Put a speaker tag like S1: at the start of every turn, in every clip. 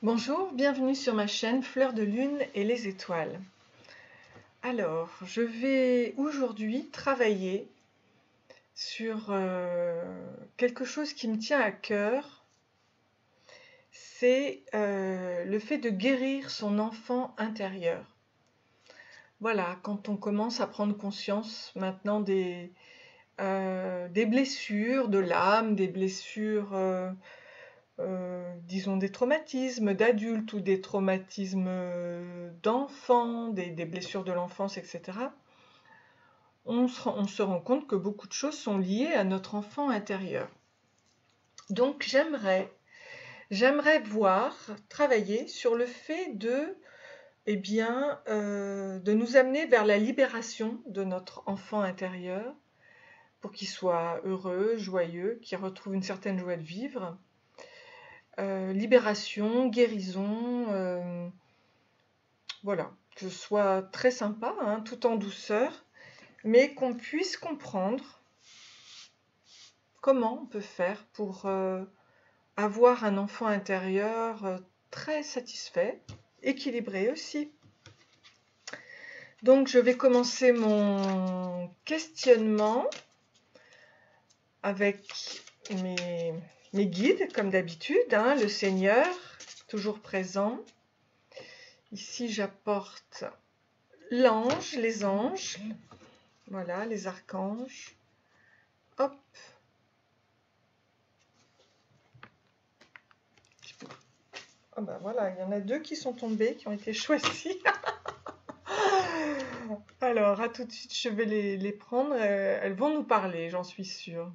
S1: Bonjour, bienvenue sur ma chaîne Fleurs de Lune et les étoiles. Alors, je vais aujourd'hui travailler sur quelque chose qui me tient à cœur. C'est le fait de guérir son enfant intérieur. Voilà, quand on commence à prendre conscience maintenant des blessures de l'âme, des blessures disons des traumatismes d'adultes ou des traumatismes d'enfants, des blessures de l'enfance, etc., on se rend compte que beaucoup de choses sont liées à notre enfant intérieur. Donc j'aimerais travailler sur le fait de nous amener vers la libération de notre enfant intérieur pour qu'il soit heureux, joyeux, qu'il retrouve une certaine joie de vivre. Libération, guérison, voilà, que ce soit très sympa, hein, tout en douceur, mais qu'on puisse comprendre comment on peut faire pour avoir un enfant intérieur très satisfait, équilibré aussi. Donc je vais commencer mon questionnement avec mes guides, comme d'habitude, hein, le Seigneur, toujours présent. Ici, j'apporte l'ange, les anges, voilà, les archanges. Hop. Ah ben voilà, il y en a deux qui sont tombés, qui ont été choisis. Alors, à tout de suite, je vais les prendre. Elles vont nous parler, j'en suis sûre.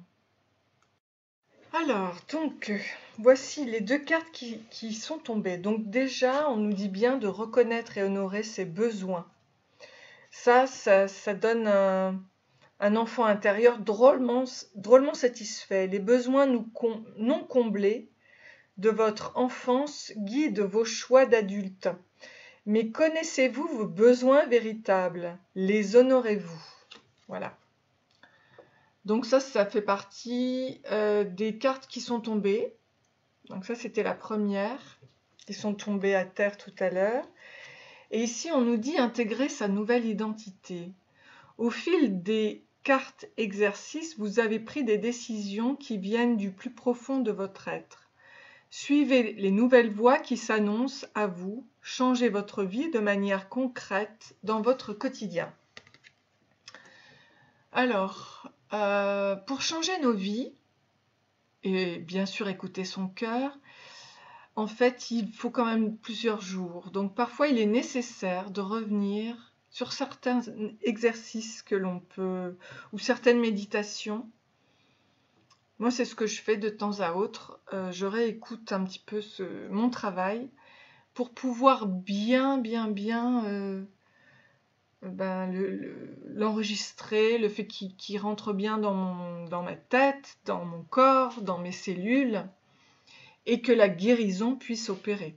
S1: Alors, donc, voici les deux cartes qui sont tombées. Donc déjà, on nous dit bien de reconnaître et honorer ses besoins. Ça donne un enfant intérieur drôlement satisfait. Les besoins non comblés de votre enfance guident vos choix d'adulte. Mais connaissez-vous vos besoins véritables? Les honorez-vous? Voilà. Donc ça fait partie des cartes qui sont tombées. Donc ça, c'était la première, qui sont tombées à terre tout à l'heure. Et ici, on nous dit intégrer sa nouvelle identité. Au fil des cartes exercices, vous avez pris des décisions qui viennent du plus profond de votre être. Suivez les nouvelles voies qui s'annoncent à vous. Changez votre vie de manière concrète dans votre quotidien. Alors, pour changer nos vies, et bien sûr écouter son cœur, en fait, il faut quand même plusieurs jours. Donc parfois, il est nécessaire de revenir sur certains exercices que l'on peut, ou certaines méditations. Moi, c'est ce que je fais de temps à autre. Je réécoute un petit peu mon travail pour pouvoir bien l'enregistrer, le fait qu'il rentre bien dans ma tête, dans mon corps, dans mes cellules, et que la guérison puisse opérer.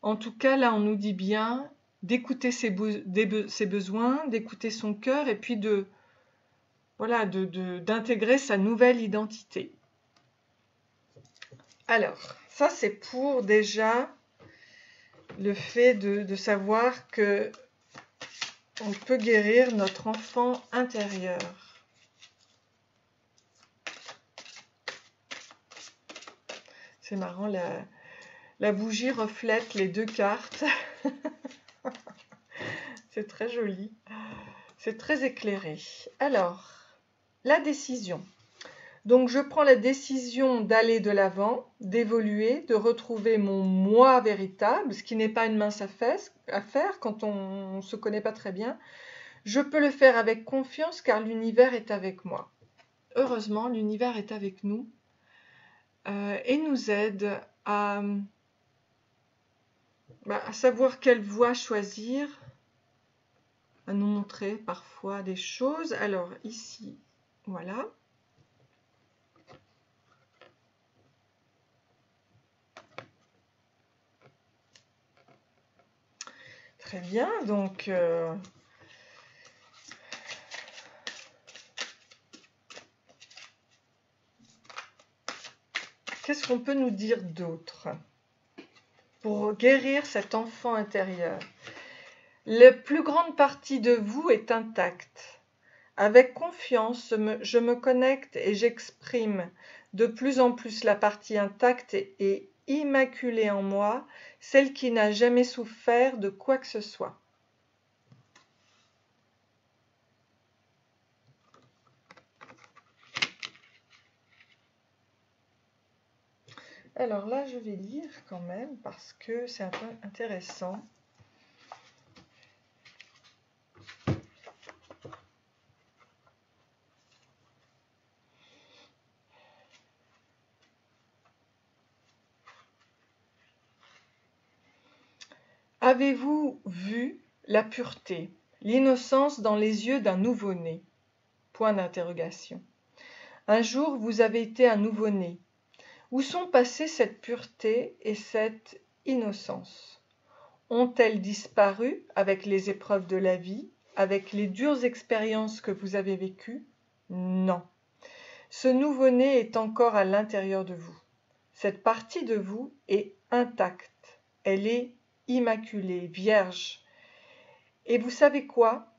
S1: En tout cas, là, on nous dit bien d'écouter ses besoins, d'écouter son cœur, et puis d'intégrer sa nouvelle identité. Alors, ça c'est pour déjà le fait de savoir que on peut guérir notre enfant intérieur. C'est marrant, la bougie reflète les deux cartes. C'est très joli. C'est très éclairé. Alors, la décision. Donc, je prends la décision d'aller de l'avant, d'évoluer, de retrouver mon moi véritable, ce qui n'est pas une mince affaire quand on ne se connaît pas très bien. Je peux le faire avec confiance car l'univers est avec moi. Heureusement, l'univers est avec nous et nous aide à savoir quelle voie choisir, à nous montrer parfois des choses. Alors ici, voilà. Très bien, donc qu'est-ce qu'on peut nous dire d'autre? pour guérir cet enfant intérieur. La plus grande partie de vous est intacte. Avec confiance, je me connecte et j'exprime de plus en plus la partie intacte et immaculée en moi, celle qui n'a jamais souffert de quoi que ce soit. Alors là, je vais lire quand même parce que c'est un peu intéressant. Avez-vous vu la pureté, l'innocence dans les yeux d'un nouveau-né? Point d'interrogation. Un jour, vous avez été un nouveau-né. Où sont passées cette pureté et cette innocence? Ont-elles disparu avec les épreuves de la vie, avec les dures expériences que vous avez vécues? Non. Ce nouveau-né est encore à l'intérieur de vous. Cette partie de vous est intacte. Elle est immaculée, vierge. Et vous savez quoi?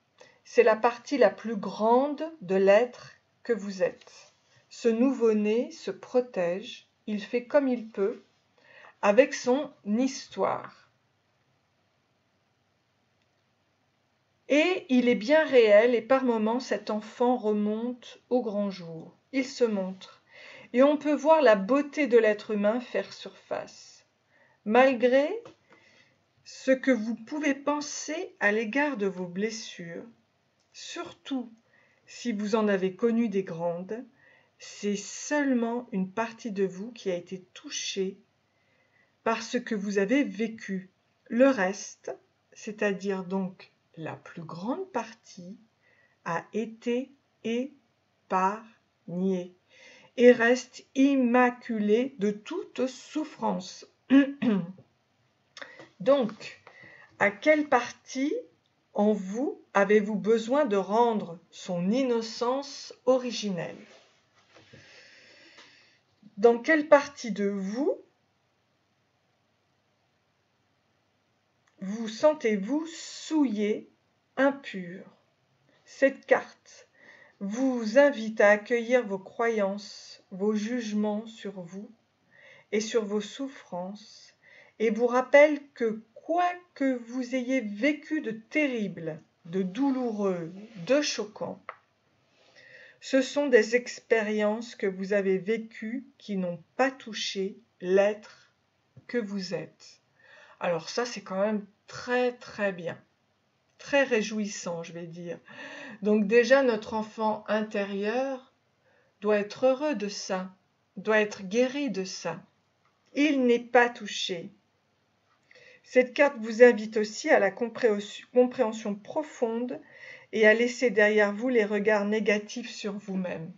S1: C'est la partie la plus grande de l'être que vous êtes. Ce nouveau-né se protège, il fait comme il peut, avec son histoire. Et il est bien réel et par moments cet enfant remonte au grand jour. Il se montre et on peut voir la beauté de l'être humain faire surface. Malgré ce que vous pouvez penser à l'égard de vos blessures, surtout si vous en avez connu des grandes, c'est seulement une partie de vous qui a été touchée par ce que vous avez vécu. Le reste, c'est-à-dire donc la plus grande partie, a été épargnée et reste immaculée de toute souffrance. Donc, à quelle partie en vous avez-vous besoin de rendre son innocence originelle? Dans quelle partie de vous vous sentez-vous souillé, impur? Cette carte vous invite à accueillir vos croyances, vos jugements sur vous et sur vos souffrances et vous rappelle que quoi que vous ayez vécu de terrible, de douloureux, de choquant, ce sont des expériences que vous avez vécues qui n'ont pas touché l'être que vous êtes. Alors ça, c'est quand même très très bien, très réjouissant, je vais dire. Donc déjà, notre enfant intérieur doit être heureux de ça, doit être guéri de ça. Il n'est pas touché. Cette carte vous invite aussi à la compréhension profonde et à laisser derrière vous les regards négatifs sur vous-même.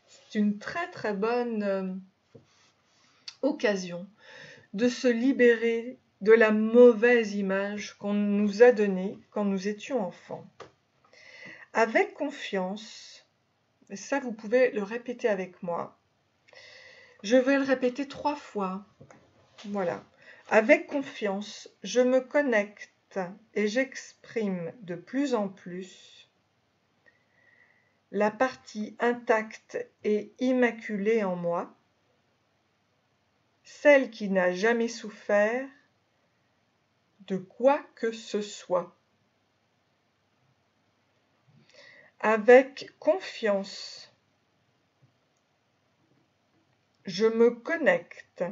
S1: C'est une très très bonne occasion de se libérer de la mauvaise image qu'on nous a donnée quand nous étions enfants. Avec confiance, et ça vous pouvez le répéter avec moi, je vais le répéter 3 fois. Voilà. Avec confiance, je me connecte et j'exprime de plus en plus la partie intacte et immaculée en moi, celle qui n'a jamais souffert de quoi que ce soit. Avec confiance, je me connecte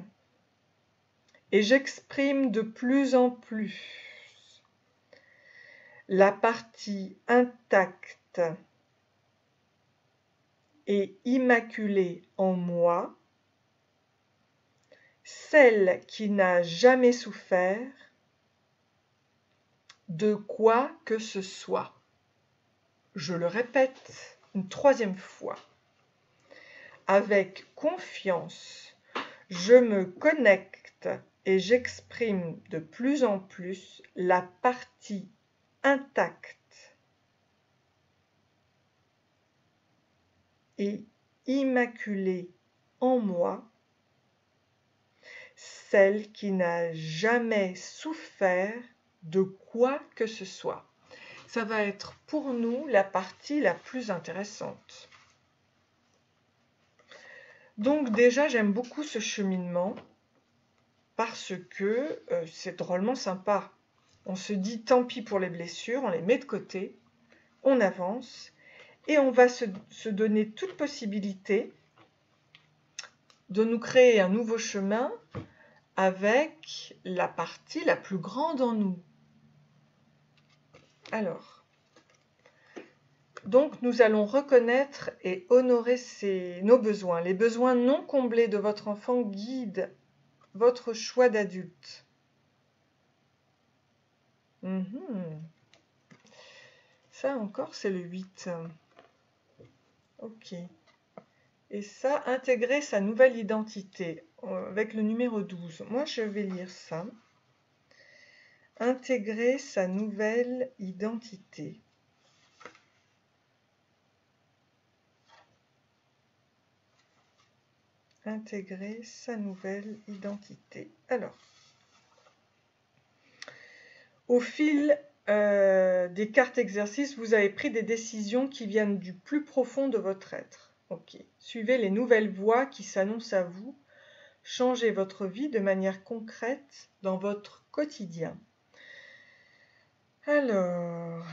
S1: et j'exprime de plus en plus la partie intacte et immaculée en moi, celle qui n'a jamais souffert de quoi que ce soit. Je le répète une 3e fois. Avec confiance, je me connecte et j'exprime de plus en plus la partie intacte et immaculée en moi, celle qui n'a jamais souffert de quoi que ce soit. Ça va être pour nous la partie la plus intéressante. Donc déjà, j'aime beaucoup ce cheminement parce que c'est drôlement sympa. On se dit tant pis pour les blessures, on les met de côté, on avance et on va se donner toute possibilité de nous créer un nouveau chemin avec la partie la plus grande en nous. Alors, donc nous allons reconnaître et honorer nos besoins. Les besoins non comblés de votre enfant guident votre choix d'adulte. Ça encore, c'est le 8. Ok. Et ça, intégrer sa nouvelle identité avec le numéro 12. Moi, je vais lire ça. Intégrer sa nouvelle identité. Intégrer sa nouvelle identité. Alors, au fil des cartes exercices, vous avez pris des décisions qui viennent du plus profond de votre être. Ok. Suivez les nouvelles voies qui s'annoncent à vous. Changez votre vie de manière concrète dans votre quotidien. Alors,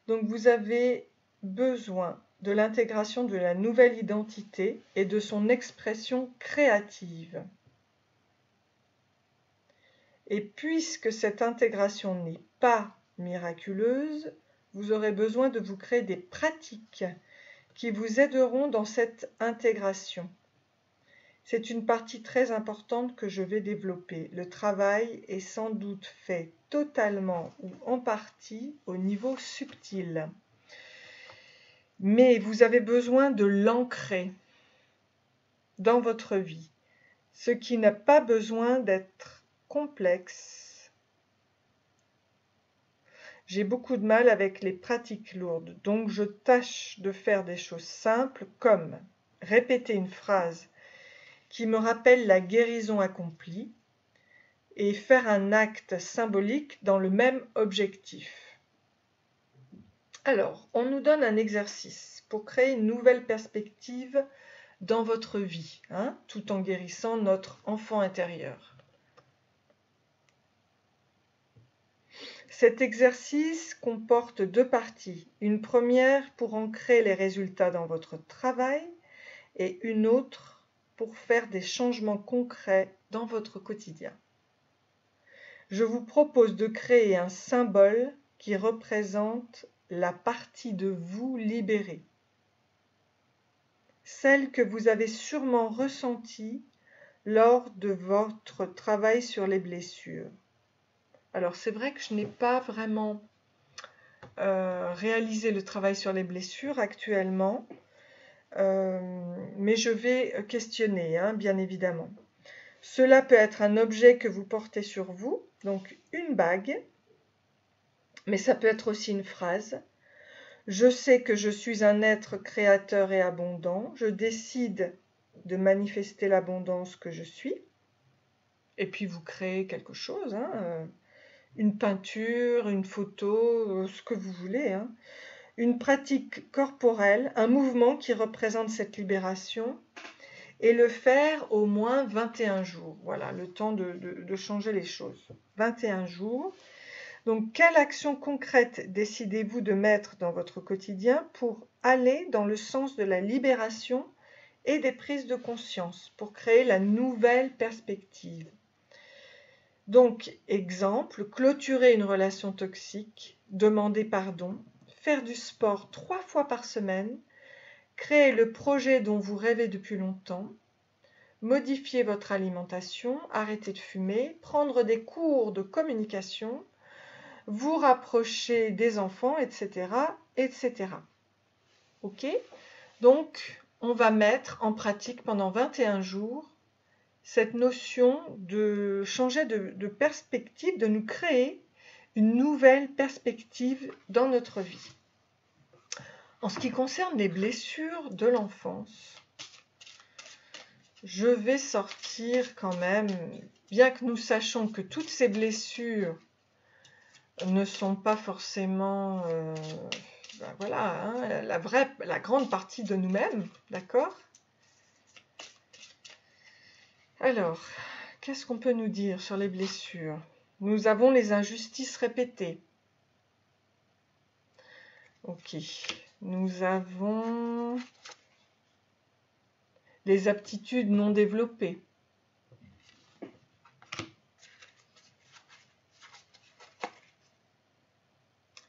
S1: donc vous avez besoin de l'intégration de la nouvelle identité et de son expression créative. Et puisque cette intégration n'est pas miraculeuse, vous aurez besoin de vous créer des pratiques qui vous aideront dans cette intégration. C'est une partie très importante que je vais développer. Le travail est sans doute fait totalement ou en partie au niveau subtil. Mais vous avez besoin de l'ancrer dans votre vie, ce qui n'a pas besoin d'être complexe. J'ai beaucoup de mal avec les pratiques lourdes, donc je tâche de faire des choses simples comme répéter une phrase qui me rappelle la guérison accomplie et faire un acte symbolique dans le même objectif. Alors, on nous donne un exercice pour créer une nouvelle perspective dans votre vie, tout en guérissant notre enfant intérieur. Cet exercice comporte 2 parties. Une première pour ancrer les résultats dans votre travail et une autre pour faire des changements concrets dans votre quotidien. Je vous propose de créer un symbole qui représente la partie de vous libérée, celle que vous avez sûrement ressentie lors de votre travail sur les blessures. Alors c'est vrai que je n'ai pas vraiment réalisé le travail sur les blessures actuellement, mais je vais questionner, bien évidemment. Cela peut être un objet que vous portez sur vous, donc une bague, mais ça peut être aussi une phrase. Je sais que je suis un être créateur et abondant. Je décide de manifester l'abondance que je suis. Et puis vous créez quelque chose, une peinture, une photo, ce que vous voulez. Une pratique corporelle, un mouvement qui représente cette libération. Et le faire au moins 21 jours. Voilà, le temps de changer les choses. 21 jours. Donc, quelle action concrète décidez-vous de mettre dans votre quotidien pour aller dans le sens de la libération et des prises de conscience, pour créer la nouvelle perspective? Donc, exemple, clôturer une relation toxique, demander pardon, faire du sport 3 fois par semaine, créer le projet dont vous rêvez depuis longtemps, modifier votre alimentation, arrêter de fumer, prendre des cours de communication, vous rapprocher des enfants, etc., etc. Ok? Donc, on va mettre en pratique pendant 21 jours cette notion de changer de perspective, de nous créer une nouvelle perspective dans notre vie. En ce qui concerne les blessures de l'enfance, je vais sortir quand même, bien que nous sachions que toutes ces blessures ne sont pas forcément voilà, hein, la grande partie de nous-mêmes, d'accord? Alors, qu'est-ce qu'on peut nous dire sur les blessures? Nous avons les injustices répétées. Ok. Nous avons les aptitudes non développées.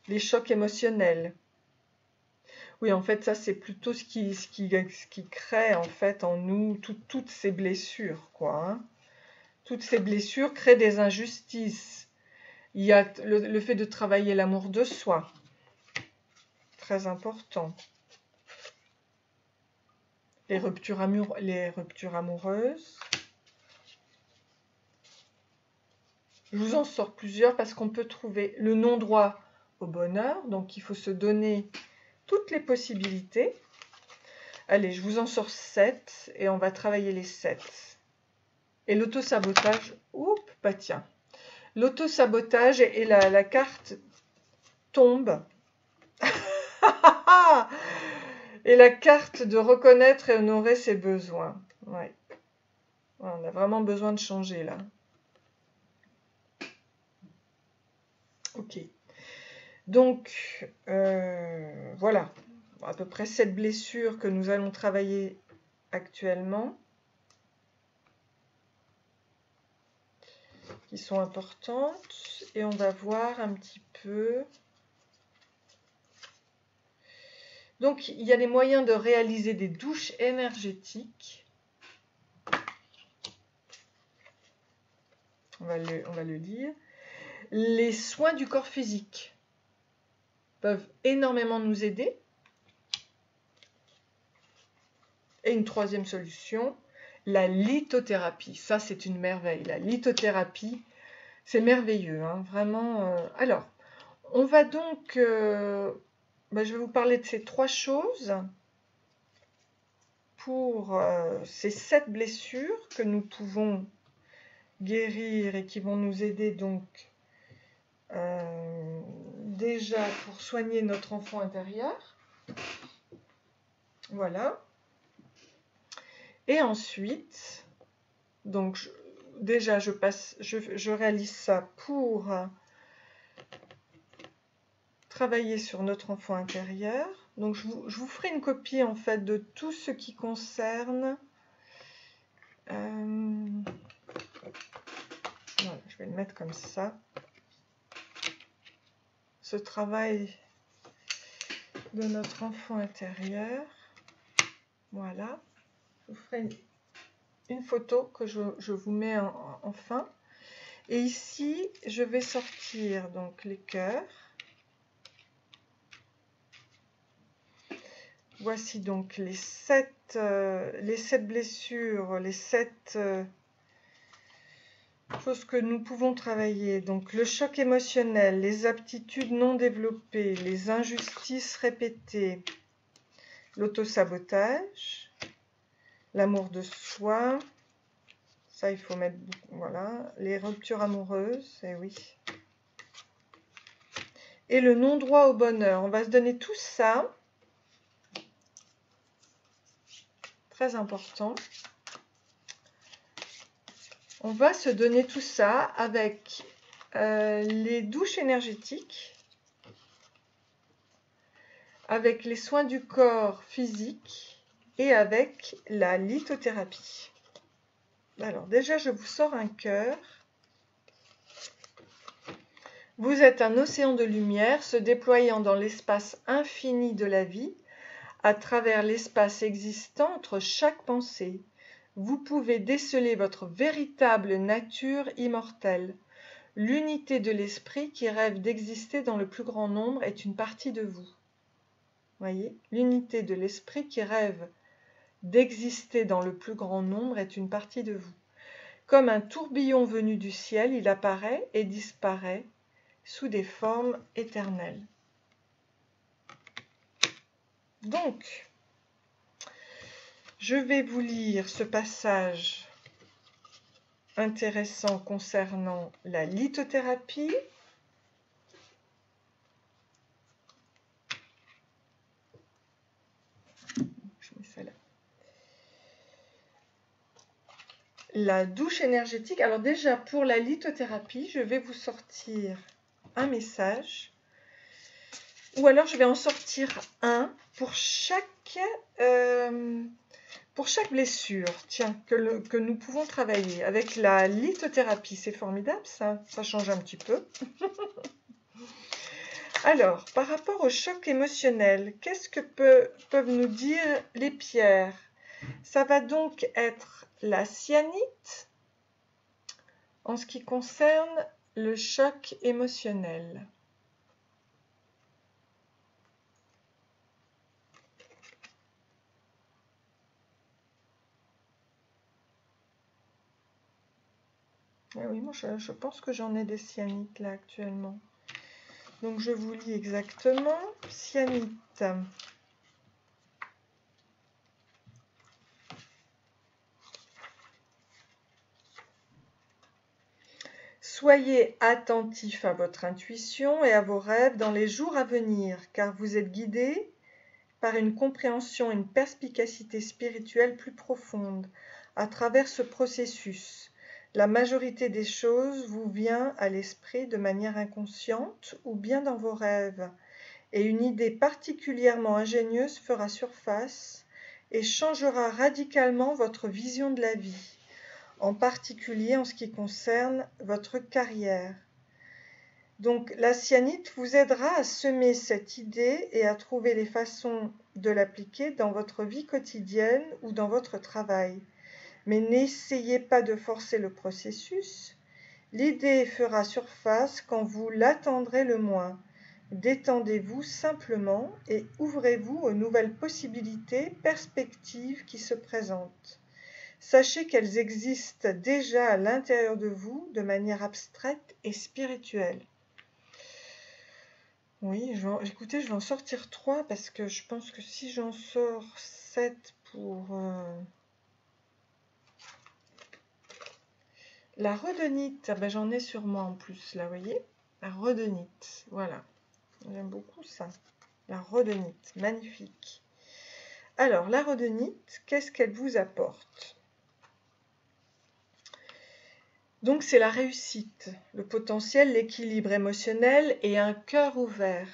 S1: Les chocs émotionnels. Oui, en fait, ça, c'est plutôt ce qui crée, en fait, en nous toutes ces blessures, quoi. Hein. Toutes ces blessures créent des injustices. Il y a le fait de travailler l'amour de soi. Très important. Les ruptures amoureuses. Je vous en sors plusieurs parce qu'on peut trouver le non-droit au bonheur. Donc, il faut se donner toutes les possibilités. Allez, je vous en sors 7 et on va travailler les 7. Et l'auto-sabotage, oups, bah tiens. L'auto-sabotage et la carte tombe. Et la carte de reconnaître et honorer ses besoins. Ouais. On a vraiment besoin de changer là. Ok. Donc, voilà. À peu près 7 blessures que nous allons travailler actuellement. Qui sont importantes. Et on va voir un petit peu. Donc, il y a les moyens de réaliser des douches énergétiques. On va le lire. Les soins du corps physique peuvent énormément nous aider. Et une troisième solution, la lithothérapie. Ça, c'est une merveille. La lithothérapie, c'est merveilleux. Hein, vraiment. Alors, on va donc... je vais vous parler de ces 3 choses pour ces 7 blessures que nous pouvons guérir et qui vont nous aider donc déjà pour soigner notre enfant intérieur. Voilà. Et ensuite, donc déjà je réalise ça pour travailler sur notre enfant intérieur. Donc je vous ferai une copie en fait de tout ce qui concerne voilà, je vais le mettre comme ça. Ce travail de notre enfant intérieur. Voilà. Je vous ferai une photo que je vous mets en fin. Et ici, je vais sortir donc les cœurs. Voici donc les 7 blessures, les 7 choses que nous pouvons travailler. Donc le choc émotionnel, les aptitudes non développées, les injustices répétées, l'autosabotage, l'amour de soi, ça il faut mettre beaucoup, voilà, les ruptures amoureuses, et oui. Et le non-droit au bonheur, on va se donner tout ça. Très important. On va se donner tout ça avec les douches énergétiques, avec les soins du corps physique et avec la lithothérapie. Alors déjà, je vous sors un cœur. Vous êtes un océan de lumière se déployant dans l'espace infini de la vie, à travers l'espace existant entre chaque pensée. Vous pouvez déceler votre véritable nature immortelle. L'unité de l'esprit qui rêve d'exister dans le plus grand nombre est une partie de vous. Voyez, l'unité de l'esprit qui rêve d'exister dans le plus grand nombre est une partie de vous. Comme un tourbillon venu du ciel, il apparaît et disparaît, sous des formes éternelles. Donc, je vais vous lire ce passage intéressant concernant la lithothérapie. Je mets ça là. La douche énergétique. Alors déjà, pour la lithothérapie, je vais vous sortir un message. Ou alors, je vais en sortir un pour chaque blessure, tiens, que nous pouvons travailler. Avec la lithothérapie, c'est formidable, ça change un petit peu. Alors, par rapport au choc émotionnel, qu'est-ce que peuvent nous dire les pierres? Ça va donc être la cyanite en ce qui concerne le choc émotionnel. Ah oui, moi je pense que j'en ai des cyanites là actuellement. Donc je vous lis exactement. Cyanite. Soyez attentif à votre intuition et à vos rêves dans les jours à venir, car vous êtes guidé par une compréhension et une perspicacité spirituelle plus profonde à travers ce processus. La majorité des choses vous vient à l'esprit de manière inconsciente ou bien dans vos rêves, et une idée particulièrement ingénieuse fera surface et changera radicalement votre vision de la vie, en particulier en ce qui concerne votre carrière. Donc la cyanite vous aidera à semer cette idée et à trouver les façons de l'appliquer dans votre vie quotidienne ou dans votre travail. Mais n'essayez pas de forcer le processus. L'idée fera surface quand vous l'attendrez le moins. Détendez-vous simplement et ouvrez-vous aux nouvelles possibilités, perspectives qui se présentent. Sachez qu'elles existent déjà à l'intérieur de vous de manière abstraite et spirituelle. Oui, écoutez, je vais en sortir 3 parce que je pense que si j'en sors 7 pour la rhodonite, ben j'en ai sur moi en plus, là, vous voyez, la rhodonite, voilà, j'aime beaucoup ça, la rhodonite, magnifique. Alors, la rhodonite, qu'est-ce qu'elle vous apporte? Donc, c'est la réussite, le potentiel, l'équilibre émotionnel et un cœur ouvert.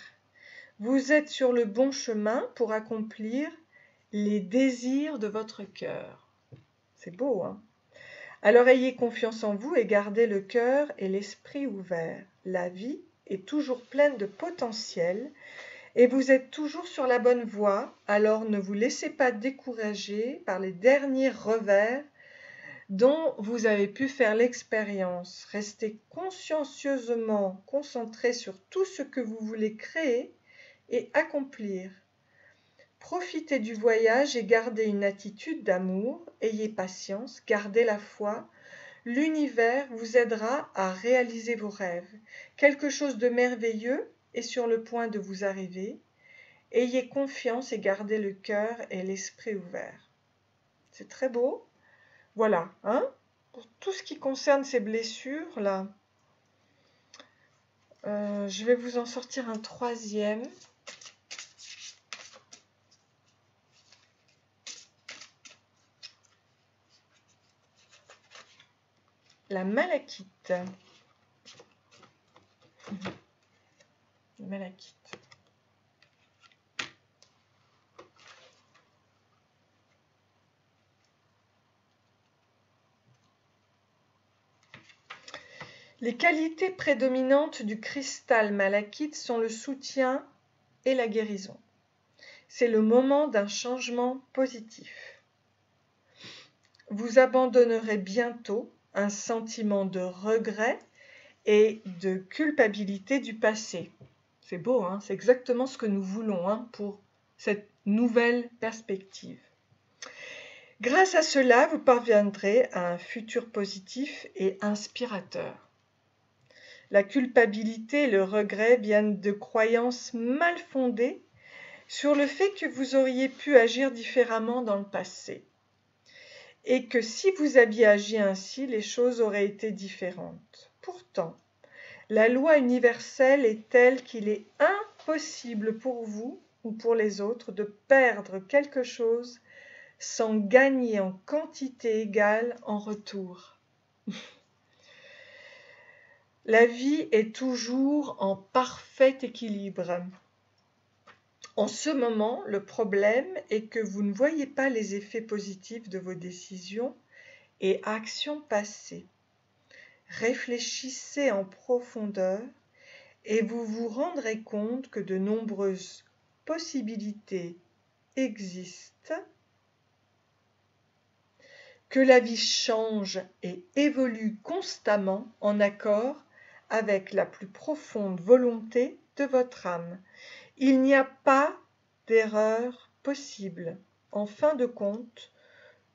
S1: Vous êtes sur le bon chemin pour accomplir les désirs de votre cœur. C'est beau, hein? Alors ayez confiance en vous et gardez le cœur et l'esprit ouverts. La vie est toujours pleine de potentiel et vous êtes toujours sur la bonne voie, alors ne vous laissez pas décourager par les derniers revers dont vous avez pu faire l'expérience. Restez consciencieusement concentré sur tout ce que vous voulez créer et accomplir. Profitez du voyage et gardez une attitude d'amour, ayez patience, gardez la foi. L'univers vous aidera à réaliser vos rêves. Quelque chose de merveilleux est sur le point de vous arriver. Ayez confiance et gardez le cœur et l'esprit ouverts. C'est très beau. Voilà, hein? Pour tout ce qui concerne ces blessures-là, je vais vous en sortir un troisième. La malachite. La malachite. Les qualités prédominantes du cristal malachite sont le soutien et la guérison. C'est le moment d'un changement positif. Vous abandonnerez bientôt un sentiment de regret et de culpabilité du passé. C'est beau, hein? C'est exactement ce que nous voulons, hein, pour cette nouvelle perspective. Grâce à cela, vous parviendrez à un futur positif et inspirateur. La culpabilité et le regret viennent de croyances mal fondées sur le fait que vous auriez pu agir différemment dans le passé et que si vous aviez agi ainsi, les choses auraient été différentes. Pourtant, la loi universelle est telle qu'il est impossible pour vous ou pour les autres de perdre quelque chose sans gagner en quantité égale en retour. La vie est toujours en parfait équilibre. En ce moment, le problème est que vous ne voyez pas les effets positifs de vos décisions et actions passées. Réfléchissez en profondeur et vous vous rendrez compte que de nombreuses possibilités existent, que la vie change et évolue constamment en accord avec la plus profonde volonté de votre âme. Il n'y a pas d'erreur possible. En fin de compte,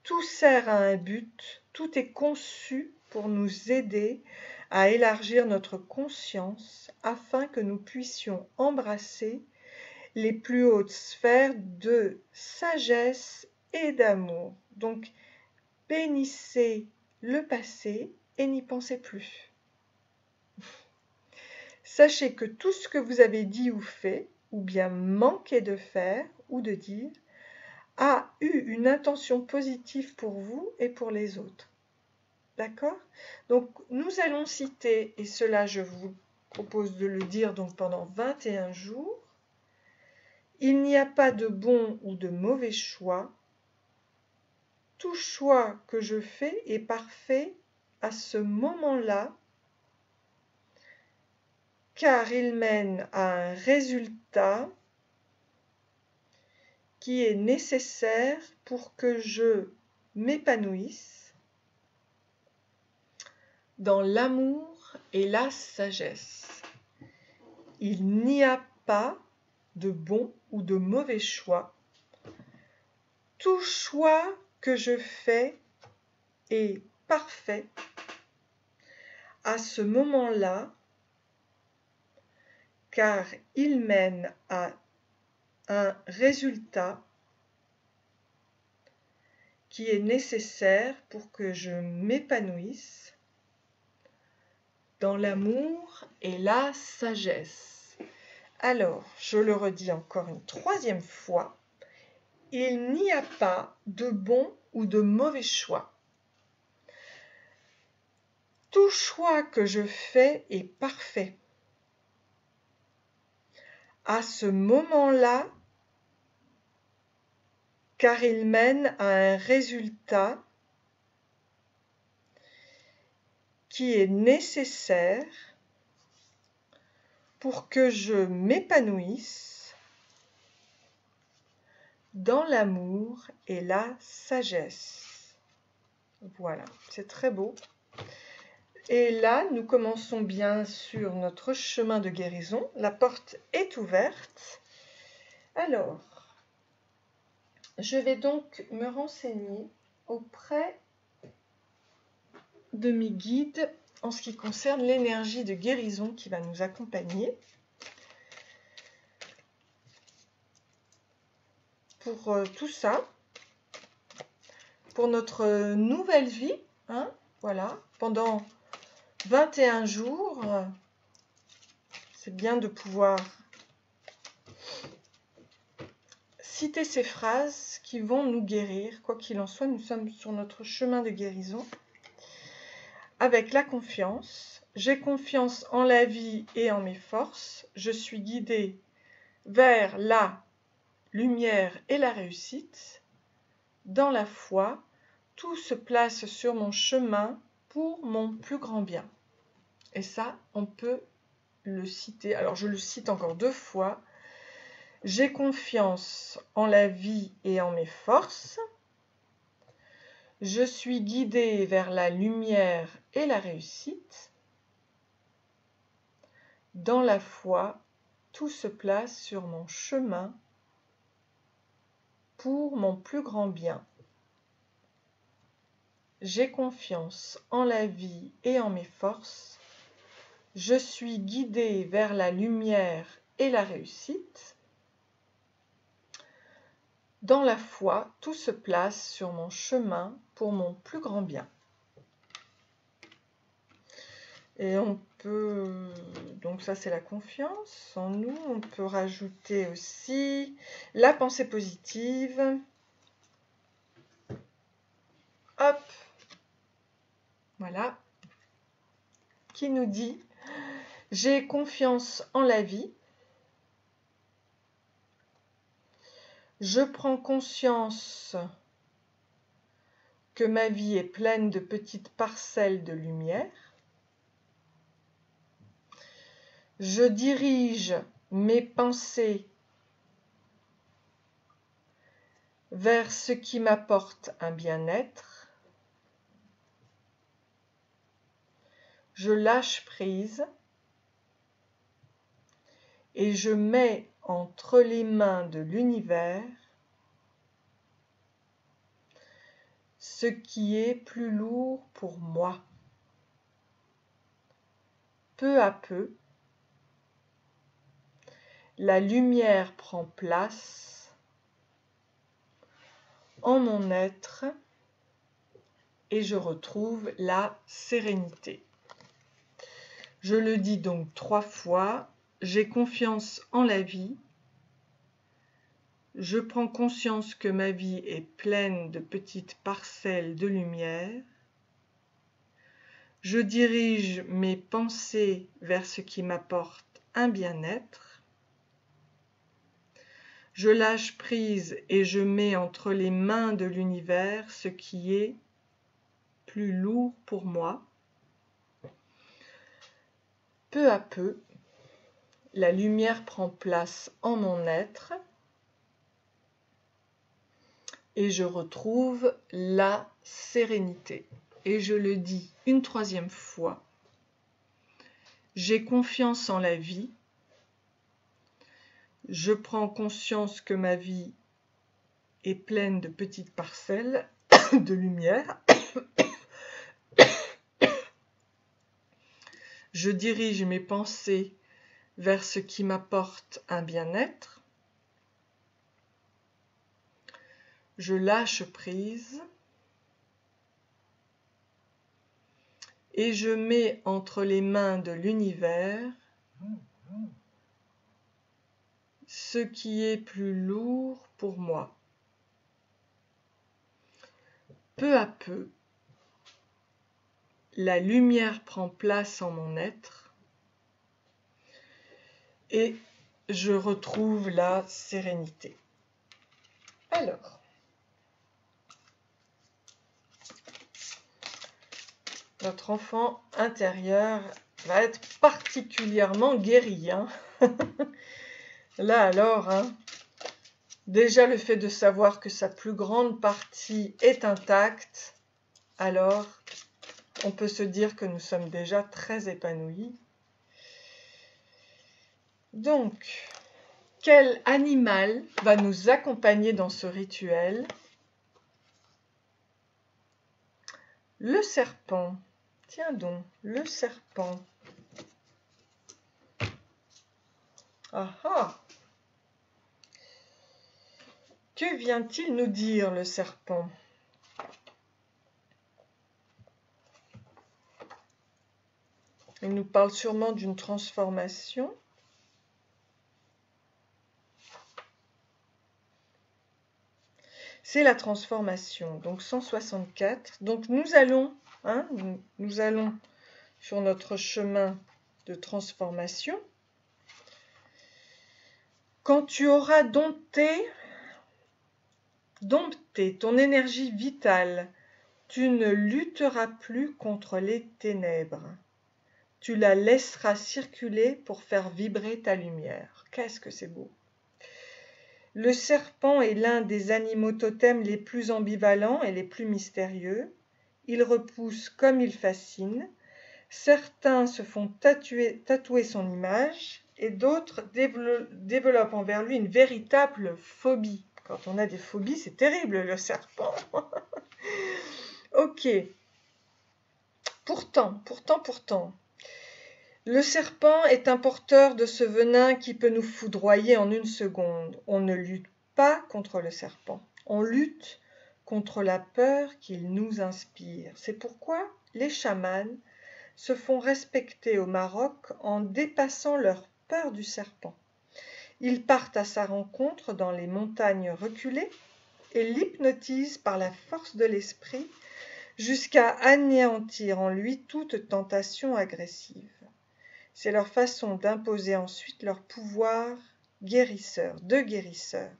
S1: tout sert à un but, tout est conçu pour nous aider à élargir notre conscience afin que nous puissions embrasser les plus hautes sphères de sagesse et d'amour. Donc, bénissez le passé et n'y pensez plus. Sachez que tout ce que vous avez dit ou fait, ou bien manqué de faire ou de dire, a eu une intention positive pour vous et pour les autres. D'accord? Donc, nous allons citer, et cela je vous propose de le dire donc pendant 21 jours, il n'y a pas de bon ou de mauvais choix. Tout choix que je fais est parfait à ce moment-là, car il mène à un résultat qui est nécessaire pour que je m'épanouisse dans l'amour et la sagesse. Il n'y a pas de bon ou de mauvais choix. Tout choix que je fais est parfait à ce moment-là, car il mène à un résultat qui est nécessaire pour que je m'épanouisse dans l'amour et la sagesse. Alors, je le redis encore une troisième fois, il n'y a pas de bon ou de mauvais choix. Tout choix que je fais est parfait. À ce moment-là, car il mène à un résultat qui est nécessaire pour que je m'épanouisse dans l'amour et la sagesse. Voilà, c'est très beau. Et là, nous commençons bien sûr notre chemin de guérison. La porte est ouverte. Alors, je vais donc me renseigner auprès de mes guides en ce qui concerne l'énergie de guérison qui va nous accompagner pour tout ça, pour notre nouvelle vie, hein, voilà, pendant 21 jours. C'est bien de pouvoir citer ces phrases qui vont nous guérir. Quoi qu'il en soit, nous sommes sur notre chemin de guérison avec la confiance. J'ai confiance en la vie et en mes forces. Je suis guidée vers la lumière et la réussite. Dans la foi, tout se place sur mon chemin pour mon plus grand bien. Et ça, on peut le citer. Alors, je le cite encore 2 fois. J'ai confiance en la vie et en mes forces. Je suis guidée vers la lumière et la réussite. Dans la foi, tout se place sur mon chemin pour mon plus grand bien. J'ai confiance en la vie et en mes forces. Je suis guidée vers la lumière et la réussite. Dans la foi, tout se place sur mon chemin pour mon plus grand bien. Et on peut, donc ça c'est la confiance en nous, on peut rajouter aussi la pensée positive. Hop, voilà, qui nous dit « J'ai confiance en la vie. Je prends conscience que ma vie est pleine de petites parcelles de lumière. Je dirige mes pensées vers ce qui m'apporte un bien-être. Je lâche prise et je mets entre les mains de l'univers ce qui est plus lourd pour moi. Peu à peu, la lumière prend place en mon être et je retrouve la sérénité. » Je le dis donc 3 fois. J'ai confiance en la vie. Je prends conscience que ma vie est pleine de petites parcelles de lumière. Je dirige mes pensées vers ce qui m'apporte un bien-être. Je lâche prise et je mets entre les mains de l'univers ce qui est plus lourd pour moi. Peu à peu, la lumière prend place en mon être et je retrouve la sérénité. Et je le dis une 3e fois. J'ai confiance en la vie. Je prends conscience que ma vie est pleine de petites parcelles de lumière. Je dirige mes pensées vers ce qui m'apporte un bien-être. Je lâche prise et je mets entre les mains de l'univers ce qui est plus lourd pour moi. Peu à peu, la lumière prend place en mon être et je retrouve la sérénité. Alors, notre enfant intérieur va être particulièrement guéri. Là alors, déjà le fait de savoir que sa plus grande partie est intacte, alors on peut se dire que nous sommes déjà très épanouis. Donc, quel animal va nous accompagner dans ce rituel? Le serpent. Tiens donc, le serpent. Ah ah! Que vient-il nous dire, le serpent? Il nous parle sûrement d'une transformation. C'est la transformation, donc 164. Donc nous allons sur notre chemin de transformation. Quand tu auras dompté ton énergie vitale, tu ne lutteras plus contre les ténèbres. Tu la laisseras circuler pour faire vibrer ta lumière. Qu'est-ce que c'est beau! Le serpent est l'un des animaux totems les plus ambivalents et les plus mystérieux. Il repousse comme il fascine. Certains se font tatouer son image et d'autres développent envers lui une véritable phobie. Quand on a des phobies, c'est terrible, le serpent. Ok. Pourtant, Le serpent est un porteur de ce venin qui peut nous foudroyer en une seconde. On ne lutte pas contre le serpent, on lutte contre la peur qu'il nous inspire. C'est pourquoi les chamans se font respecter au Maroc en dépassant leur peur du serpent. Ils partent à sa rencontre dans les montagnes reculées et l'hypnotisent par la force de l'esprit jusqu'à anéantir en lui toute tentation agressive. C'est leur façon d'imposer ensuite leur pouvoir de guérisseurs.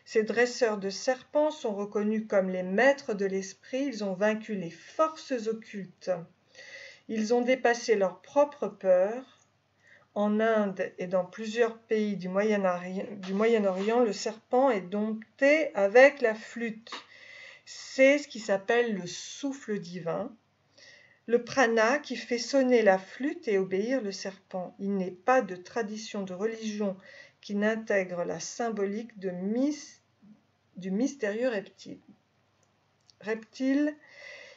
S1: Ces dresseurs de serpents sont reconnus comme les maîtres de l'esprit, ils ont vaincu les forces occultes. Ils ont dépassé leur propre peur. En Inde et dans plusieurs pays du Moyen-Orient, le serpent est dompté avec la flûte. C'est ce qui s'appelle le souffle divin. Le prana qui fait sonner la flûte et obéir le serpent. Il n'est pas de tradition de religion qui n'intègre la symbolique du mystérieux reptile.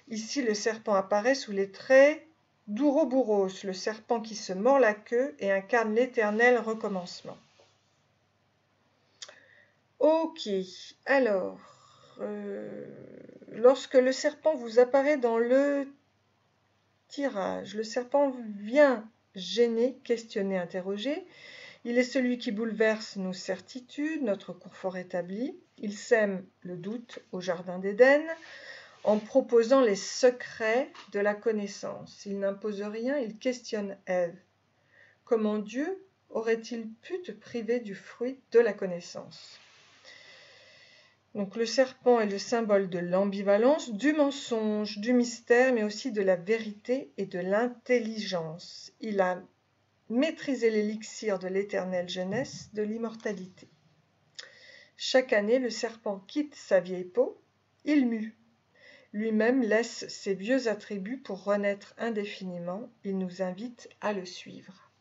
S1: Ici le serpent apparaît sous les traits d'Ouroboros, le serpent qui se mord la queue et incarne l'éternel recommencement. Ok, alors, lorsque le serpent vous apparaît dans le tirage, le serpent vient gêner, questionner, interroger. Il est celui qui bouleverse nos certitudes, notre confort établi. Il sème le doute au jardin d'Éden en proposant les secrets de la connaissance. Il n'impose rien, il questionne Ève. Comment Dieu aurait-il pu te priver du fruit de la connaissance ? Donc le serpent est le symbole de l'ambivalence, du mensonge, du mystère, mais aussi de la vérité et de l'intelligence. Il a maîtrisé l'élixir de l'éternelle jeunesse, de l'immortalité. Chaque année, le serpent quitte sa vieille peau, il mue. Lui-même laisse ses vieux attributs pour renaître indéfiniment. Il nous invite à le suivre.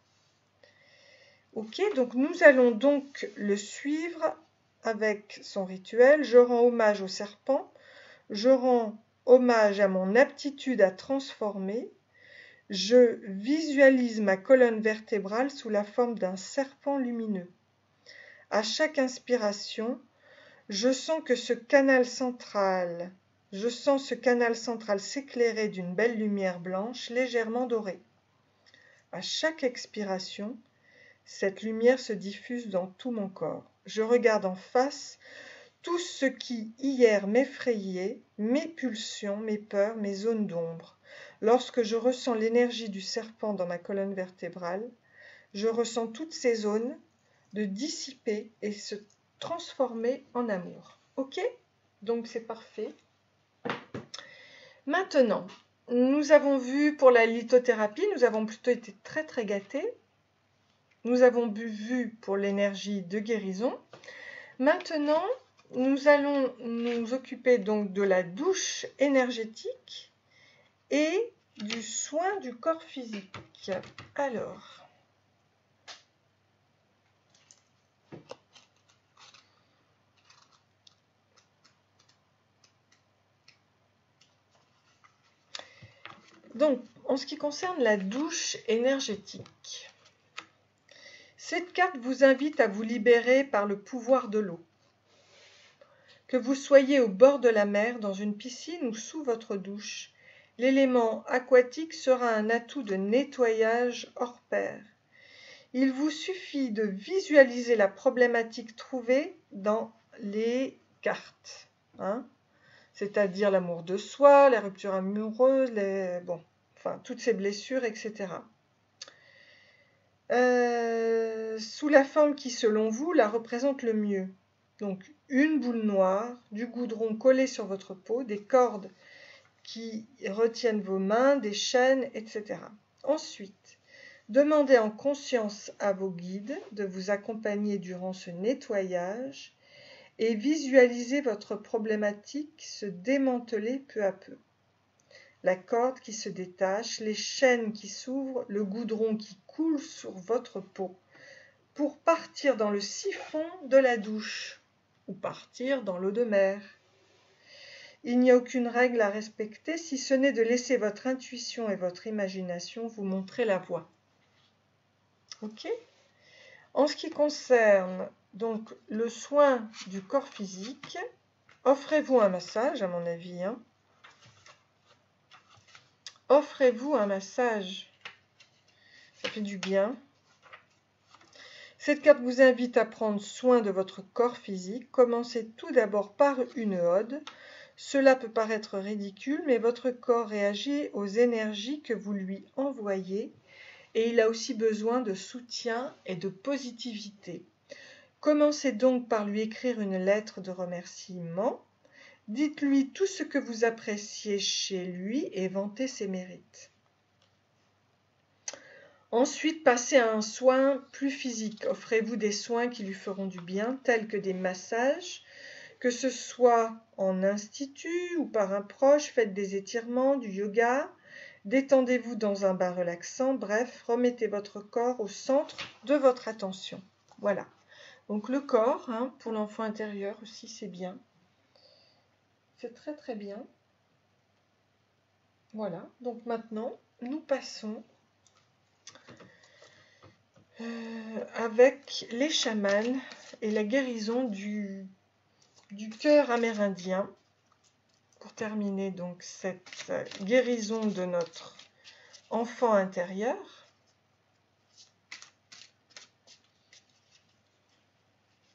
S1: Ok, donc nous allons donc le suivre avec son rituel. Je rends hommage au serpent, je rends hommage à mon aptitude à transformer, je visualise ma colonne vertébrale sous la forme d'un serpent lumineux. À chaque inspiration, je sens ce canal central s'éclairer d'une belle lumière blanche légèrement dorée. À chaque expiration, cette lumière se diffuse dans tout mon corps. Je regarde en face tout ce qui hier m'effrayait, mes pulsions, mes peurs, mes zones d'ombre. Lorsque je ressens l'énergie du serpent dans ma colonne vertébrale, je ressens toutes ces zones de dissiper et se transformer en amour. Ok ? Donc c'est parfait. Maintenant, nous avons vu pour la lithothérapie, nous avons plutôt été très très gâtés. Nous avons vu pour l'énergie de guérison. Maintenant, nous allons nous occuper donc de la douche énergétique et du soin du corps physique. Alors, donc, en ce qui concerne la douche énergétique, cette carte vous invite à vous libérer par le pouvoir de l'eau. Que vous soyez au bord de la mer, dans une piscine ou sous votre douche, l'élément aquatique sera un atout de nettoyage hors pair. Il vous suffit de visualiser la problématique trouvée dans les cartes, c'est-à-dire l'amour de soi, la rupture amoureuse, toutes ces blessures, etc. Sous la forme qui, selon vous, la représente le mieux. Donc, une boule noire, du goudron collé sur votre peau, des cordes qui retiennent vos mains, des chaînes, etc. Ensuite, demandez en conscience à vos guides de vous accompagner durant ce nettoyage et visualisez votre problématique se démanteler peu à peu. La corde qui se détache, les chaînes qui s'ouvrent, le goudron qui coule sur votre peau pour partir dans le siphon de la douche ou partir dans l'eau de mer. Il n'y a aucune règle à respecter si ce n'est de laisser votre intuition et votre imagination vous montrer la voie. Ok. En ce qui concerne donc le soin du corps physique, offrez-vous un massage, à mon avis. Hein. Offrez-vous un massage. Ça fait du bien. Cette carte vous invite à prendre soin de votre corps physique. Commencez tout d'abord par une ode. Cela peut paraître ridicule, mais votre corps réagit aux énergies que vous lui envoyez et il a aussi besoin de soutien et de positivité. Commencez donc par lui écrire une lettre de remerciement. Dites-lui tout ce que vous appréciez chez lui et vantez ses mérites. Ensuite, passez à un soin plus physique. Offrez-vous des soins qui lui feront du bien, tels que des massages, que ce soit en institut ou par un proche. Faites des étirements, du yoga. Détendez-vous dans un bain relaxant. Bref, remettez votre corps au centre de votre attention. Voilà. Donc le corps, hein, pour l'enfant intérieur aussi, c'est bien. C'est très très bien. Voilà. Donc maintenant, nous passons avec les chamans et la guérison du cœur amérindien. Pour terminer donc cette guérison de notre enfant intérieur.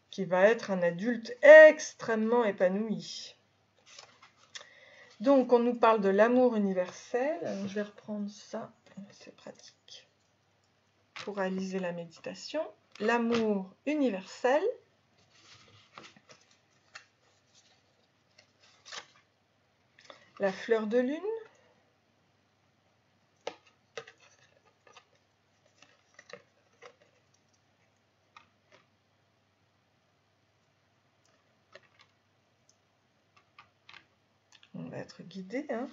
S1: Qui va être un adulte extrêmement épanoui. Donc, on nous parle de l'amour universel. Alors, je vais reprendre ça, c'est pratique, pour réaliser la méditation. L'amour universel. La fleur de lune. On va être guidé. Hein.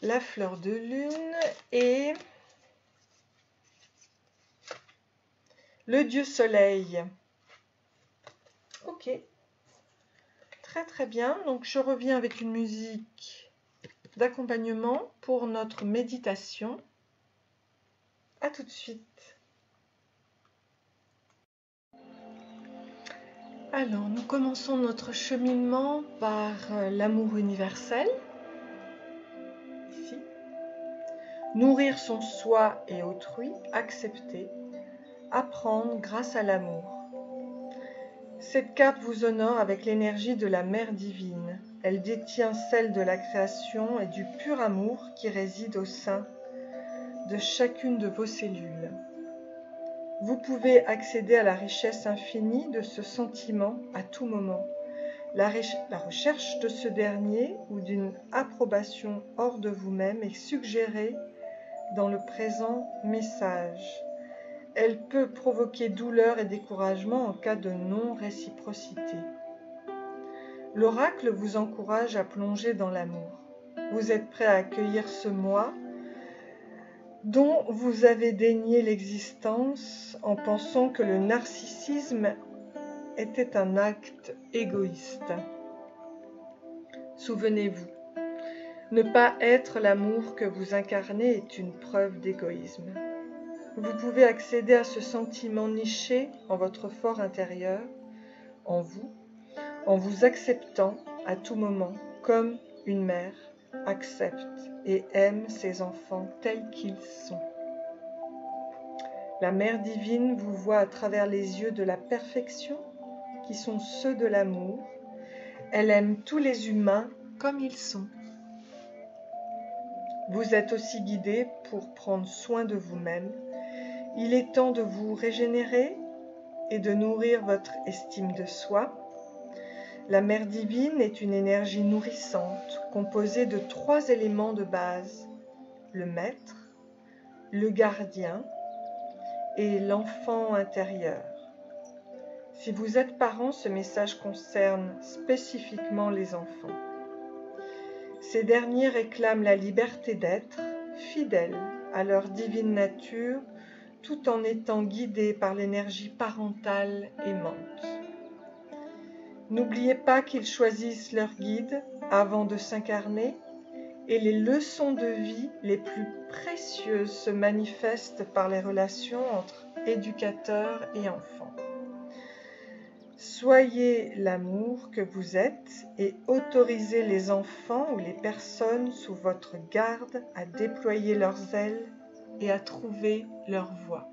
S1: La fleur de lune et le dieu soleil. Ok. Très très bien. Donc je reviens avec une musique d'accompagnement pour notre méditation. À tout de suite. Alors, nous commençons notre cheminement par l'amour universel. Ici. Nourrir son soi et autrui, accepter, apprendre grâce à l'amour. Cette carte vous honore avec l'énergie de la Mère divine. Elle détient celle de la création et du pur amour qui réside au sein de chacune de vos cellules. Vous pouvez accéder à la richesse infinie de ce sentiment à tout moment. La recherche de ce dernier ou d'une approbation hors de vous-même est suggérée dans le présent message. Elle peut provoquer douleur et découragement en cas de non-réciprocité. L'oracle vous encourage à plonger dans l'amour. Vous êtes prêt à accueillir ce moi dont vous avez dénié l'existence en pensant que le narcissisme était un acte égoïste. Souvenez-vous, ne pas être l'amour que vous incarnez est une preuve d'égoïsme. Vous pouvez accéder à ce sentiment niché en votre fort intérieur, en vous acceptant à tout moment comme une mère accepte et aime ses enfants tels qu'ils sont. La Mère divine vous voit à travers les yeux de la perfection qui sont ceux de l'amour. Elle aime tous les humains comme ils sont. Vous êtes aussi guidé pour prendre soin de vous-même. Il est temps de vous régénérer et de nourrir votre estime de soi. La Mère divine est une énergie nourrissante composée de 3 éléments de base, le maître, le gardien et l'enfant intérieur. Si vous êtes parent, ce message concerne spécifiquement les enfants. Ces derniers réclament la liberté d'être fidèles à leur divine nature tout en étant guidés par l'énergie parentale aimante. N'oubliez pas qu'ils choisissent leur guide avant de s'incarner et les leçons de vie les plus précieuses se manifestent par les relations entre éducateurs et enfants. Soyez l'amour que vous êtes et autorisez les enfants ou les personnes sous votre garde à déployer leurs ailes et à trouver leur voie.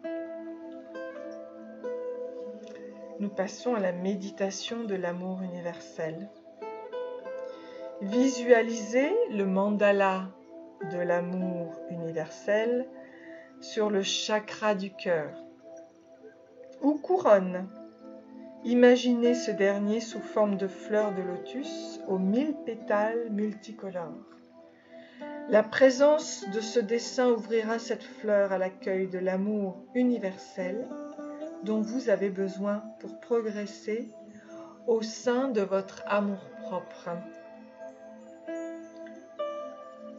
S1: Nous passons à la méditation de l'amour universel. Visualisez le mandala de l'amour universel sur le chakra du cœur ou couronne. Imaginez ce dernier sous forme de fleur de lotus aux 1000 pétales multicolores. La présence de ce dessin ouvrira cette fleur à l'accueil de l'amour universel dont vous avez besoin pour progresser au sein de votre amour-propre.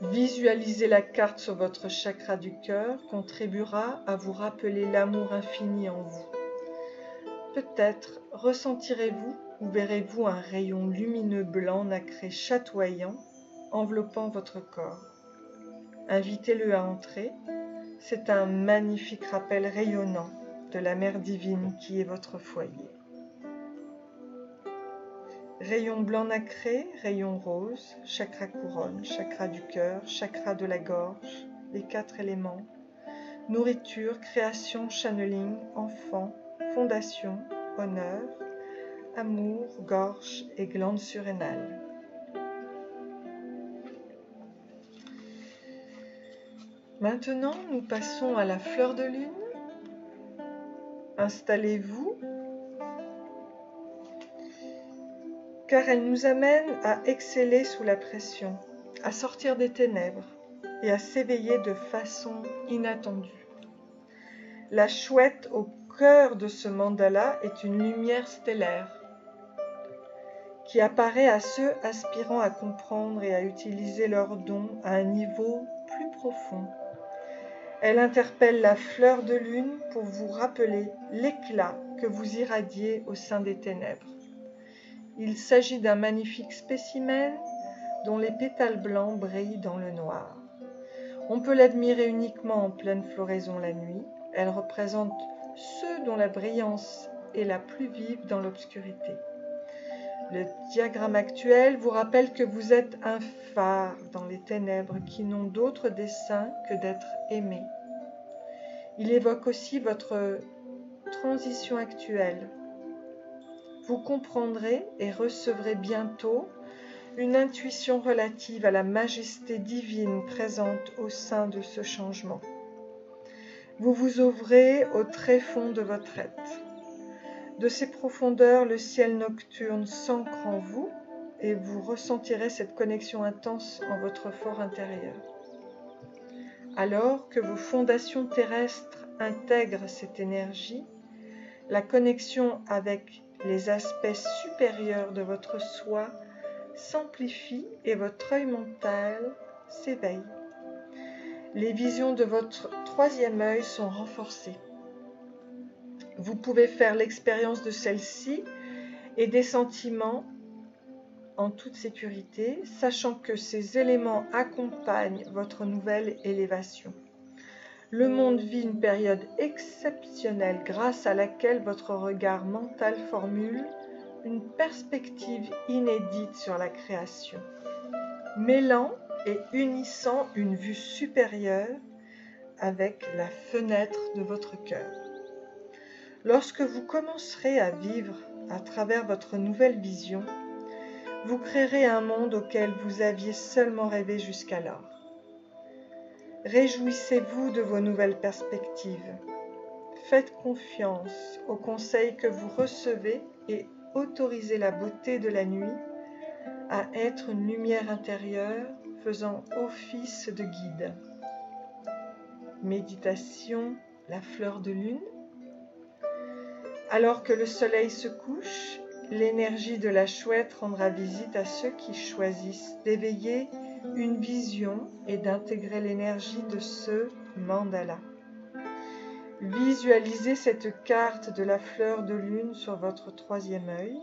S1: Visualiser la carte sur votre chakra du cœur contribuera à vous rappeler l'amour infini en vous. Peut-être ressentirez-vous ou verrez-vous un rayon lumineux blanc nacré chatoyant enveloppant votre corps. Invitez-le à entrer. C'est un magnifique rappel rayonnant de la Mère divine qui est votre foyer. Rayon blanc nacré, rayon rose, chakra couronne, chakra du cœur, chakra de la gorge, les 4 éléments, nourriture, création, channeling, enfant, fondation, honneur, amour, gorge et glande surrénale. Maintenant, nous passons à la fleur de lune. Installez-vous, car elle nous amène à exceller sous la pression, à sortir des ténèbres et à s'éveiller de façon inattendue. La chouette au cœur de ce mandala est une lumière stellaire qui apparaît à ceux aspirant à comprendre et à utiliser leurs dons à un niveau plus profond. Elle interpelle la fleur de lune pour vous rappeler l'éclat que vous irradiez au sein des ténèbres. Il s'agit d'un magnifique spécimen dont les pétales blancs brillent dans le noir. On peut l'admirer uniquement en pleine floraison la nuit. Elle représente ceux dont la brillance est la plus vive dans l'obscurité. Le diagramme actuel vous rappelle que vous êtes un phare dans les ténèbres qui n'ont d'autre dessein que d'être aimé. Il évoque aussi votre transition actuelle. Vous comprendrez et recevrez bientôt une intuition relative à la majesté divine présente au sein de ce changement. Vous vous ouvrez au tréfonds de votre être. De ces profondeurs, le ciel nocturne s'ancre en vous et vous ressentirez cette connexion intense en votre fort intérieur. Alors que vos fondations terrestres intègrent cette énergie, la connexion avec les aspects supérieurs de votre soi s'amplifie et votre œil mental s'éveille. Les visions de votre troisième œil sont renforcées. Vous pouvez faire l'expérience de celle-ci et des sentiments en toute sécurité, sachant que ces éléments accompagnent votre nouvelle élévation. Le monde vit une période exceptionnelle grâce à laquelle votre regard mental formule une perspective inédite sur la création, mêlant et unissant une vue supérieure avec la fenêtre de votre cœur. Lorsque vous commencerez à vivre à travers votre nouvelle vision, vous créerez un monde auquel vous aviez seulement rêvé jusqu'alors. Réjouissez-vous de vos nouvelles perspectives. Faites confiance aux conseils que vous recevez et autorisez la beauté de la nuit à être une lumière intérieure faisant office de guide. Méditation, la fleur de lune. Alors que le soleil se couche, l'énergie de la chouette rendra visite à ceux qui choisissent d'éveiller une vision et d'intégrer l'énergie de ce mandala. Visualisez cette carte de la fleur de lune sur votre troisième œil.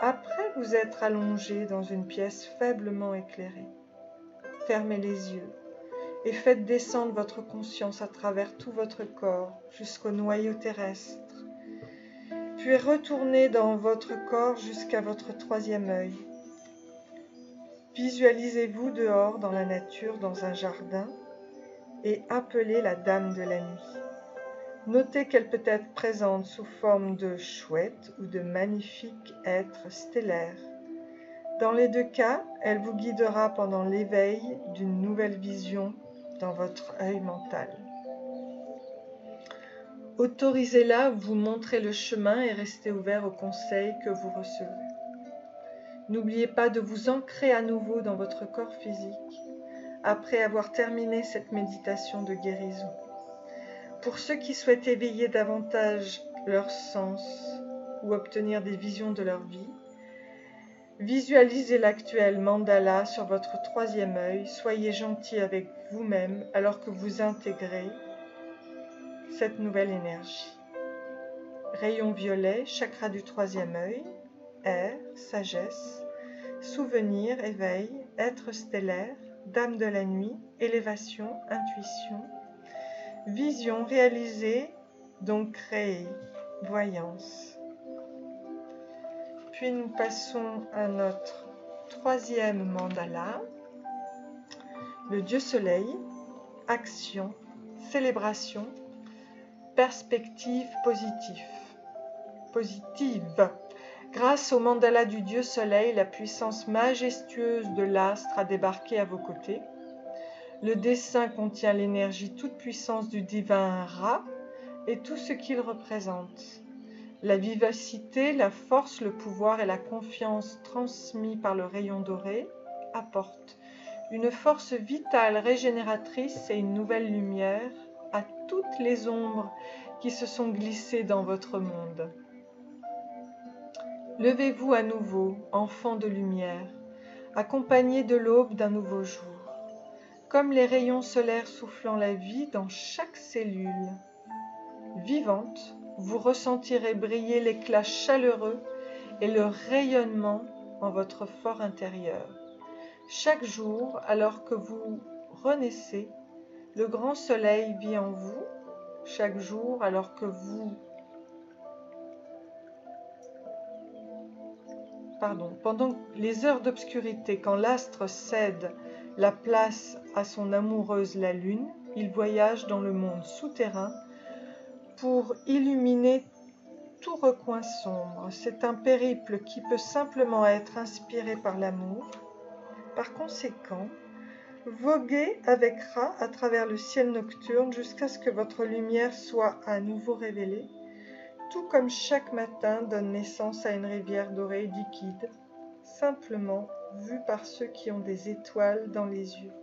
S1: Après vous être allongé dans une pièce faiblement éclairée, fermez les yeux et faites descendre votre conscience à travers tout votre corps jusqu'au noyau terrestre. Puis retournez dans votre corps jusqu'à votre troisième œil. Visualisez-vous dehors dans la nature, dans un jardin, et appelez la Dame de la Nuit. Notez qu'elle peut être présente sous forme de chouette ou de magnifique être stellaire. Dans les deux cas, elle vous guidera pendant l'éveil d'une nouvelle vision dans votre œil mental. Autorisez-la à vous montrer le chemin et restez ouvert aux conseils que vous recevez. N'oubliez pas de vous ancrer à nouveau dans votre corps physique après avoir terminé cette méditation de guérison. Pour ceux qui souhaitent éveiller davantage leur sens ou obtenir des visions de leur vie, visualisez l'actuel mandala sur votre troisième œil. Soyez gentil avec vous-même alors que vous intégrez cette nouvelle énergie. Rayon violet, chakra du troisième œil, air, sagesse, souvenir, éveil, être stellaire, dame de la nuit, élévation, intuition, vision réalisée, donc créée, voyance. Puis nous passons à notre troisième mandala, le Dieu Soleil, action, célébration, perspective positive. Grâce au mandala du Dieu Soleil, la puissance majestueuse de l'astre a débarqué à vos côtés. Le dessin contient l'énergie toute puissance du divin Ra et tout ce qu'il représente. La vivacité, la force, le pouvoir et la confiance transmis par le rayon doré apportent une force vitale régénératrice et une nouvelle lumière à toutes les ombres qui se sont glissées dans votre monde. Levez-vous à nouveau, enfants de lumière, accompagnés de l'aube d'un nouveau jour, comme les rayons solaires soufflant la vie dans chaque cellule. Vivante, vous ressentirez briller l'éclat chaleureux et le rayonnement en votre fort intérieur. Chaque jour, alors que vous renaissez, le grand soleil vit en vous. Chaque jour, alors que pendant les heures d'obscurité, quand l'astre cède la place à son amoureuse la lune, il voyage dans le monde souterrain pour illuminer tout recoin sombre. C'est un périple qui peut simplement être inspiré par l'amour. Par conséquent, voguez avec Ra à travers le ciel nocturne jusqu'à ce que votre lumière soit à nouveau révélée, tout comme chaque matin donne naissance à une rivière dorée liquide, simplement vue par ceux qui ont des étoiles dans les yeux.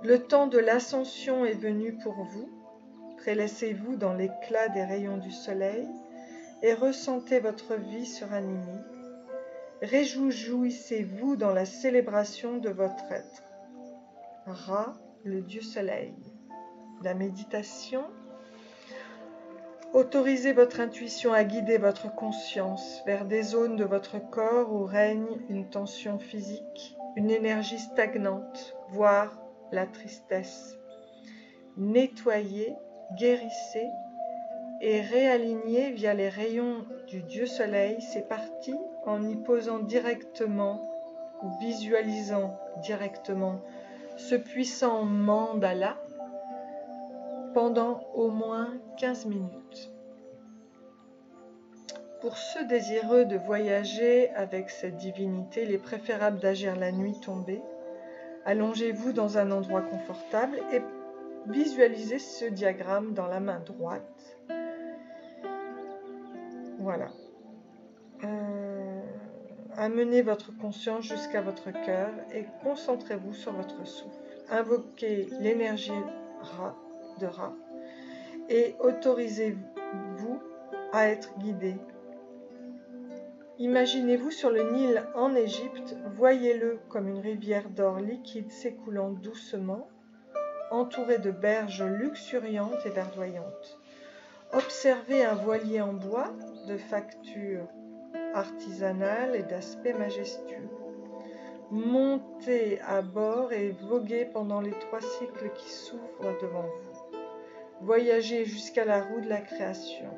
S1: Le temps de l'ascension est venu pour vous. Prélaissez-vous dans l'éclat des rayons du soleil et ressentez votre vie se ranimer. Réjouissez-vous dans la célébration de votre être. Ra, le Dieu Soleil. La méditation. Autorisez votre intuition à guider votre conscience vers des zones de votre corps où règne une tension physique, une énergie stagnante, voire la tristesse. Nettoyez, guérissez et réalignez via les rayons du Dieu Soleil ces parties en y posant directement ou visualisant directement ce puissant mandala pendant au moins 15 minutes. Pour ceux désireux de voyager avec cette divinité, il est préférable d'agir la nuit tombée. Allongez-vous dans un endroit confortable et visualisez ce diagramme dans la main droite. Voilà. Amenez votre conscience jusqu'à votre cœur et concentrez-vous sur votre souffle. Invoquez l'énergie de Ra et autorisez-vous à être guidé. Imaginez-vous sur le Nil en Égypte, voyez-le comme une rivière d'or liquide s'écoulant doucement, entourée de berges luxuriantes et verdoyantes. Observez un voilier en bois de facture artisanale et d'aspect majestueux. Montez à bord et voguez pendant les 3 cycles qui s'ouvrent devant vous. Voyagez jusqu'à la roue de la création.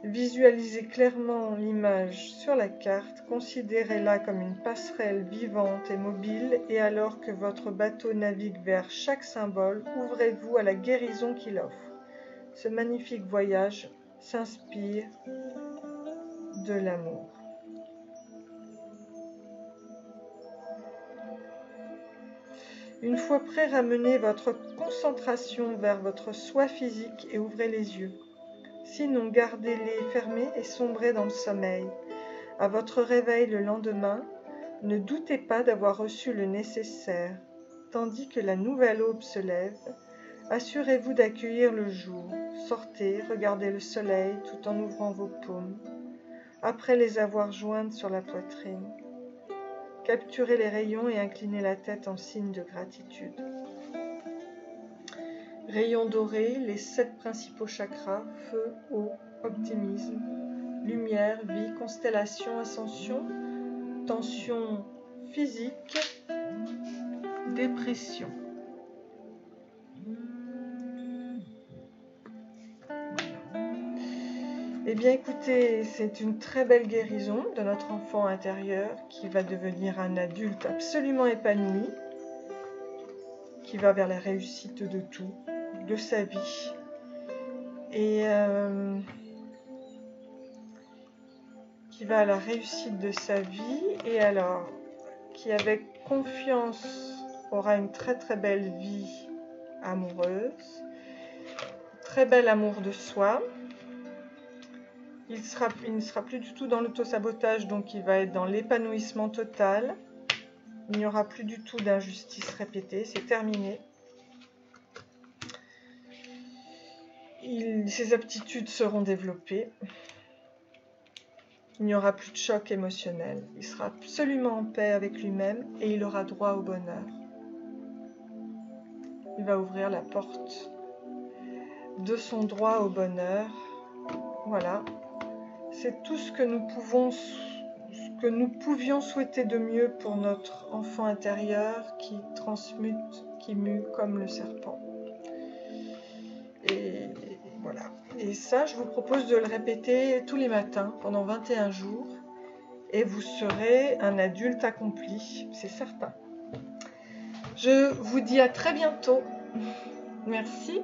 S1: Visualisez clairement l'image sur la carte, considérez-la comme une passerelle vivante et mobile, et alors que votre bateau navigue vers chaque symbole, ouvrez-vous à la guérison qu'il offre. Ce magnifique voyage s'inspire de l'amour. Une fois prêt, ramenez votre concentration vers votre soi physique et ouvrez les yeux. Sinon, gardez-les fermés et sombrez dans le sommeil. À votre réveil le lendemain, ne doutez pas d'avoir reçu le nécessaire. Tandis que la nouvelle aube se lève, assurez-vous d'accueillir le jour. Sortez, regardez le soleil tout en ouvrant vos paumes. Après les avoir jointes sur la poitrine, capturez les rayons et inclinez la tête en signe de gratitude. Rayons dorés, les 7 principaux chakras, feu, eau, optimisme, lumière, vie, constellation, ascension, tension physique, dépression. Eh bien écoutez, c'est une très belle guérison de notre enfant intérieur qui va devenir un adulte absolument épanoui, qui va vers la réussite de tout, de sa vie. Et qui va à la réussite de sa vie, et alors qui avec confiance aura une très très belle vie amoureuse, très bel amour de soi. Il ne sera plus du tout dans l'autosabotage, donc il va être dans l'épanouissement total. Il n'y aura plus du tout d'injustice répétée, c'est terminé. Ses aptitudes seront développées. Il n'y aura plus de choc émotionnel. Il sera absolument en paix avec lui-même et il aura droit au bonheur. Il va ouvrir la porte de son droit au bonheur. Voilà. C'est tout ce que nous pouvions souhaiter de mieux pour notre enfant intérieur qui transmute, qui mue comme le serpent. Et voilà. Et ça, je vous propose de le répéter tous les matins pendant 21 jours. Et vous serez un adulte accompli, c'est certain. Je vous dis à très bientôt. Merci.